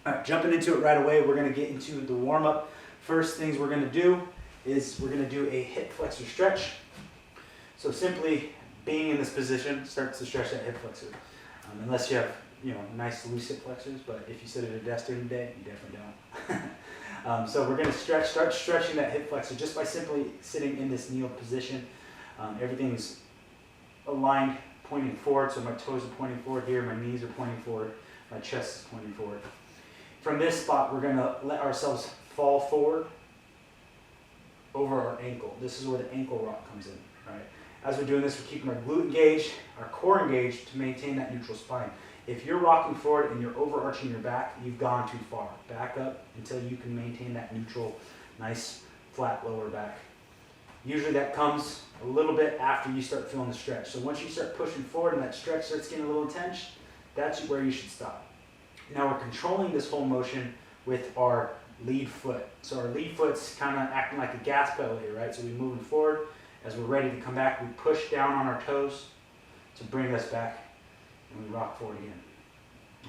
All right, jumping into it right away, we're going to get into the warm-up. First things we're going to do is we're going to do a hip flexor stretch. So simply being in this position starts to stretch that hip flexor. Unless you have, nice loose hip flexors, but if you sit at a desk during the day, you definitely don't. So we're going to start stretching that hip flexor just by simply sitting in this kneel position. Everything's aligned, pointing forward, so my toes are pointing forward here, my knees are pointing forward, my chest is pointing forward. From this spot, we're going to let ourselves fall forward over our ankle. This is where the ankle rock comes in, right? As we're doing this, we're keeping our glute engaged, our core engaged to maintain that neutral spine. If you're rocking forward and you're overarching your back, you've gone too far. Back up until you can maintain that neutral, nice, flat lower back. Usually that comes a little bit after you start feeling the stretch. So once you start pushing forward and that stretch starts getting a little intense, that's where you should stop. Now we're controlling this whole motion with our lead foot. So our lead foot's kind of acting like a gas pedal here, right? So we're moving forward. As we're ready to come back, we push down on our toes to bring us back, and we rock forward again.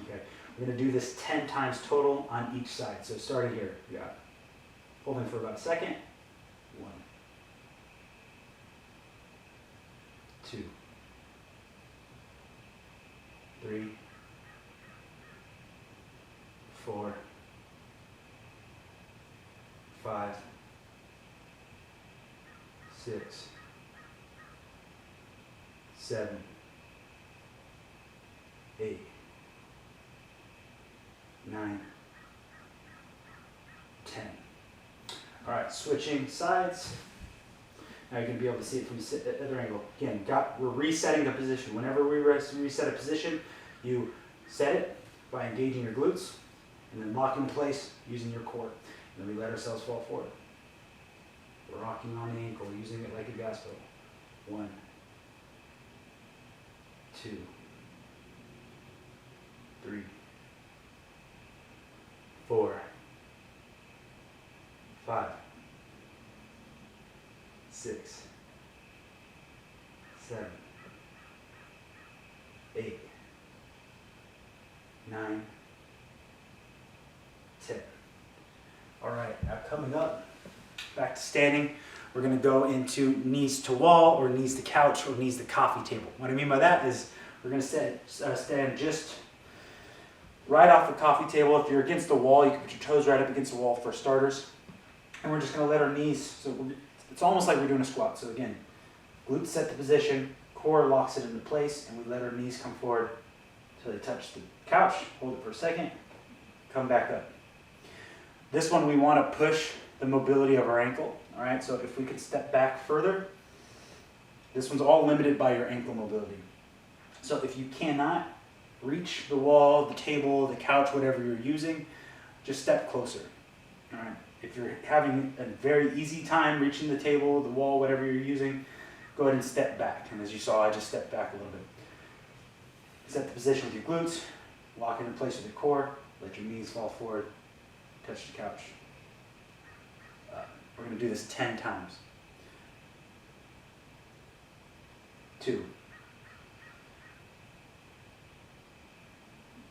Okay, we're going to do this 10 times total on each side. So starting here, you got holding for about a second. 1, 2, 3, 4, 5, 6, 7, 8, 9, 10. All right, switching sides. Now you're going to be able to see it from the other angle. Again, we're resetting the position. Whenever we reset a position, you set it by engaging your glutes and then locking in place using your core. And then we let ourselves fall forward. We're rocking on the ankle, using it like a gas pedal. 1, 2, 3, 4, 5, 6, 7, 8, 9, 10. All right, now coming up, back to standing, we're going to go into knees to wall or knees to couch or knees to coffee table. What I mean by that is we're going to stand just right off the coffee table. If you're against the wall, you can put your toes right up against the wall for starters. And we're just going to let our knees, it's almost like we're doing a squat. So again, glutes set the position, core locks it into place, and we let our knees come forward until they touch the couch. Hold it for a second, come back up. This one we want to push the mobility of our ankle. All right, so if we could step back further, this one's all limited by your ankle mobility. So if you cannot reach the wall, the table, the couch, whatever you're using, just step closer. All right. If you're having a very easy time reaching the table, the wall, whatever you're using, go ahead and step back. And as you saw, I just stepped back a little bit. Set the position with your glutes, lock it in place with your core, let your knees fall forward, touch the couch. We're going to do this 10 times. 2,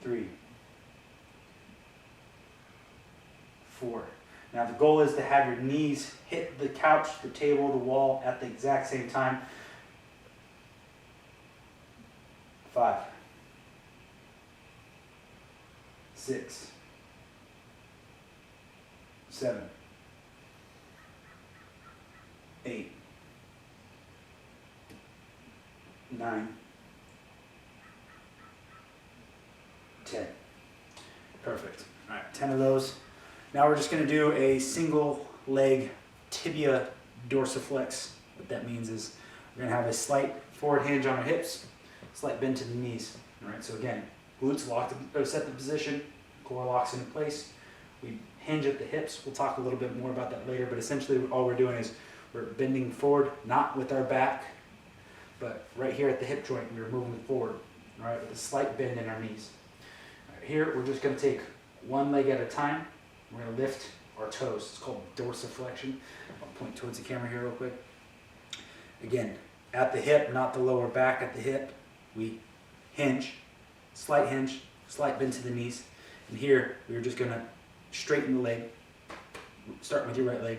3, 4. Now the goal is to have your knees hit the couch, the table, the wall at the exact same time. 5, 6, 7, 8, 9, 10. Perfect. All right, 10 of those. Now we're just going to do a single leg tibia dorsiflex. What that means is we're going to have a slight forward hinge on our hips, slight bend to the knees. All right, so again, glutes set the position, core locks into place. We hinge at the hips. We'll talk a little bit more about that later, but essentially all we're doing is we're bending forward, not with our back, but right here at the hip joint, we're moving forward, all right, with a slight bend in our knees. All right, here, we're just going to take one leg at a time. We're going to lift our toes. It's called dorsiflexion. I'll point towards the camera here real quick. Again, at the hip, not the lower back, at the hip, we hinge, slight bend to the knees. And here, we're just gonna straighten the leg, starting with your right leg,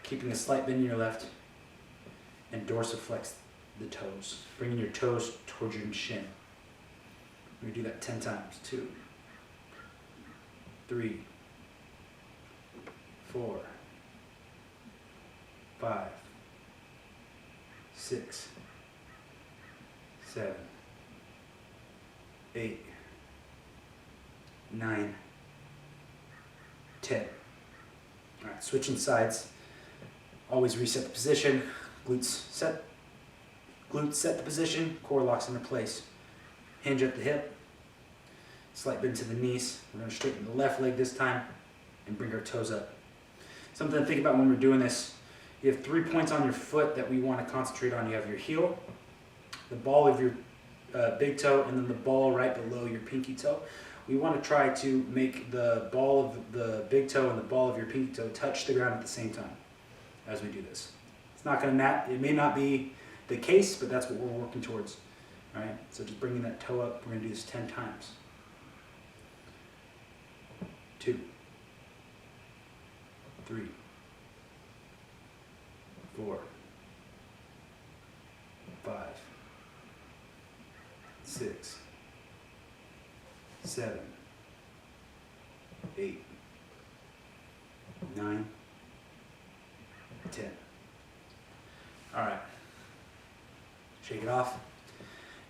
keeping a slight bend in your left, and dorsiflex the toes, bringing your toes towards your shin. We're gonna do that 10 times. 2, 3, 4, 5, 6, 7, 8, 9, 10. All right, switching sides. Always reset the position. Glutes set the position. Core locks into place. Hinge at the hip. Slight bend to the knees. We're going to straighten the left leg this time and bring our toes up. Something to think about when we're doing this. You have 3 points on your foot that we want to concentrate on. You have your heel, the ball of your big toe, and then the ball right below your pinky toe. We want to try to make the ball of the big toe and the ball of your pinky toe touch the ground at the same time as we do this. It's not going to it may not be the case, but that's what we're working towards. All right, so just bringing that toe up, we're going to do this 10 times. 2, 3, 4, 5, 6, 7, 8, 9, 10. All right. Shake it off.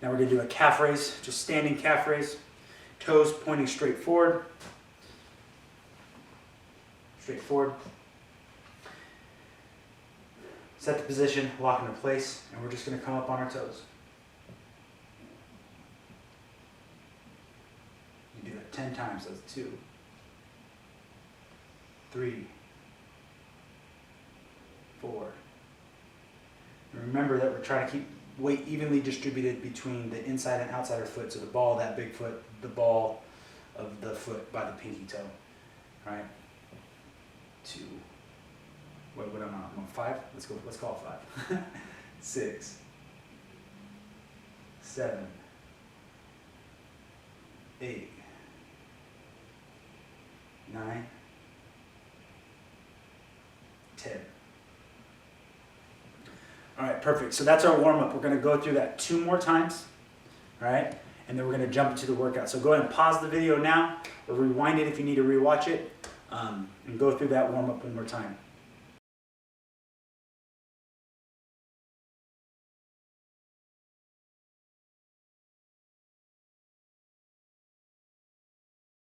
Now we're going to do a calf raise, just standing calf raise. Toes pointing straight forward. Straight forward. Set the position, lock into place, and we're just going to come up on our toes. You do that 10 times. That's 2, 3, 4. And remember that we're trying to keep weight evenly distributed between the inside and outside of foot. So the ball of that big foot, the ball of the foot by the pinky toe. All right. 2. What am I on? I'm on 5? Let's call it 5. 6, 7, 8, 9, 10. All right, perfect. So that's our warm-up. We're going to go through that 2 more times, all right? And then we're going to jump into the workout. So go ahead and pause the video now, or rewind it if you need to rewatch it, and go through that warm-up one more time.